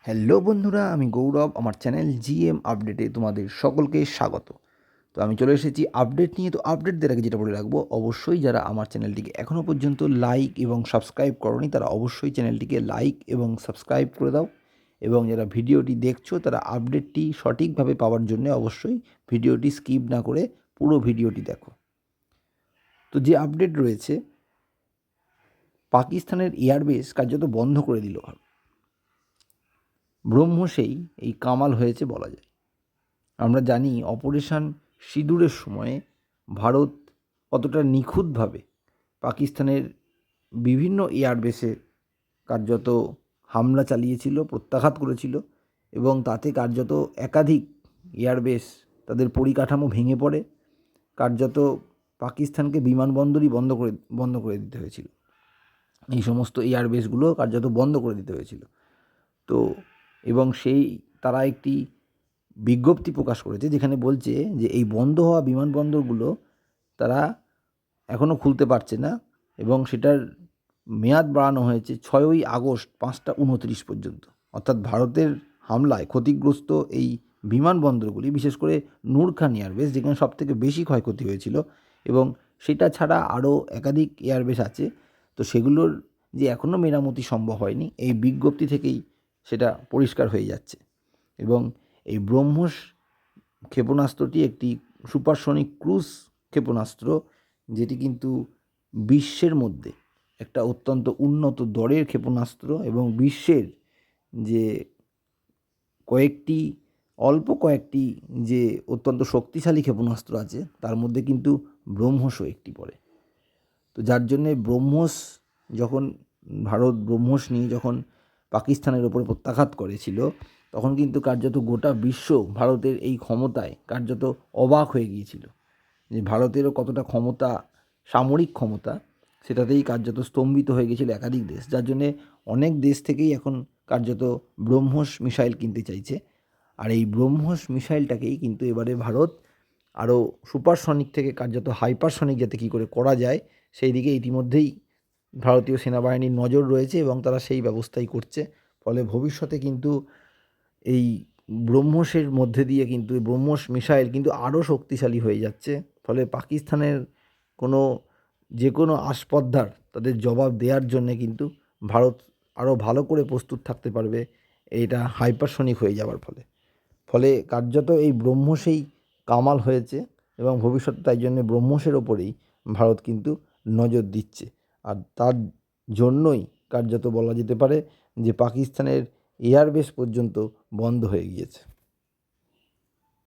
Hello বন্ধুরা, আমি গৌরব। আমার চ্যানেল জিএম আপডেটে তোমাদের সকলকে স্বাগত। তো আমি চলে এসেছি আপডেট নিয়ে। তো আপডেট দেওয়ার আগে যেটা বলে রাখবো, অবশ্যই যারা আমার চ্যানেলটিকে এখনও পর্যন্ত লাইক এবং সাবস্ক্রাইব করোনি তারা অবশ্যই চ্যানেলটিকে লাইক এবং সাবস্ক্রাইব করে দাও, এবং যারা ভিডিওটি দেখছো তারা আপডেটটি সঠিকভাবে পাওয়ার জন্য অবশ্যই ভিডিওটি স্কিপ না করে পুরো ভিডিওটি দেখো। তো যে আপডেট রয়েছে, পাকিস্তানের এয়ারবেস কার্যত বন্ধ করে দিল। ব্রহ্মসেই এই কামাল হয়েছে বলা যায়। আমরা জানি অপারেশন সিঁদুরের সময়ে ভারত কতটা নিখুঁতভাবে পাকিস্তানের বিভিন্ন এয়ারবেসে কার্যত হামলা চালিয়েছিল, প্রত্যাঘাত করেছিল, এবং তাতে কার্যত একাধিক এয়ারবেস তাদের পরিকাঠামো ভেঙে পড়ে। কার্যত পাকিস্তানকে বিমানবন্দরই বন্ধ করে দিতে হয়েছিল। এই সমস্ত এয়ারবেসগুলো কার্যত বন্ধ করে দিতে হয়েছিল। তো এবং তারা একটি বিজ্ঞপ্তি প্রকাশ করেছে যেখানে বলছে যে এই বন্ধ হওয়া বিমানবন্দরগুলো তারা এখনও খুলতে পারছে না, এবং সেটার মেয়াদ বাড়ানো হয়েছে 6ই আগস্ট 5:29 পর্যন্ত। অর্থাৎ ভারতের হামলায় ক্ষতিগ্রস্ত এই বিমানবন্দরগুলি, বিশেষ করে নূর খান এয়ারবেস যেখানে সবথেকে বেশি ক্ষয়ক্ষতি হয়েছিল, এবং সেটা ছাড়া আরও একাধিক এয়ারবেস আছে, তো সেগুলোর যে এখনও মেরামতি সম্ভব হয়নি, এই বিজ্ঞপ্তি থেকেই সেটা পরিষ্কার হয়ে যাচ্ছে। এবং এই ব্রহ্মস ক্ষেপণাস্ত্রটি একটি সুপারসনিক ক্রুজ ক্ষেপণাস্ত্র, যেটি কিন্তু বিশ্বের মধ্যে একটা অত্যন্ত উন্নত দরের ক্ষেপণাস্ত্র, এবং বিশ্বের যে অল্প কয়েকটি যে অত্যন্ত শক্তিশালী ক্ষেপণাস্ত্র আছে তার মধ্যে কিন্তু ব্রহ্মসও একটি পড়ে। তো যার জন্যে ভারত ব্রহ্মস নিয়ে যখন পাকিস্তানের ওপরে প্রত্যাঘাত করেছিল, তখন কিন্তু কার্যত গোটা বিশ্ব ভারতের এই ক্ষমতায় কার্যত অবাক হয়ে গিয়েছিল, যে ভারতেরও কতটা ক্ষমতা, সামরিক ক্ষমতা, সেটাতেই কার্যত স্তম্ভিত হয়ে গিয়েছিল একাধিক দেশ। যার জন্যে অনেক দেশ থেকেই এখন কার্যত ব্রহ্মস মিসাইল কিনতে চাইছে। আর এই ব্রহ্মস মিসাইলটাকেই কিন্তু এবারে ভারত আরও সুপারসনিক থেকে কার্যত হাইপারসনিক যাতে কী করে করা যায়, সেই দিকে ইতিমধ্যেই ভারতীয় সেনাবাহিনীর নজর রয়েছে, এবং তারা সেই ব্যবস্থাই করছে। ফলে ভবিষ্যতে কিন্তু এই ব্রহ্মসের মধ্যে দিয়ে কিন্তু এই ব্রহ্মস মিসাইল কিন্তু আরও শক্তিশালী হয়ে যাচ্ছে। ফলে পাকিস্তানের যে কোনো আসপদ্ধার তাদের জবাব দেওয়ার জন্যে কিন্তু ভারত আরও ভালো করে প্রস্তুত থাকতে পারবে, এটা হাইপারসনিক হয়ে যাওয়ার ফলে কার্যত এই ব্রহ্মসেই কামাল হয়েছে, এবং ভবিষ্যতে তাই জন্য ব্রহ্মসের ওপরেই ভারত কিন্তু নজর দিচ্ছে। আর তার জন্যই কার্যত বলা যেতে পারে যে পাকিস্তানের এয়ারবেস পর্যন্ত বন্ধ হয়ে গিয়েছে।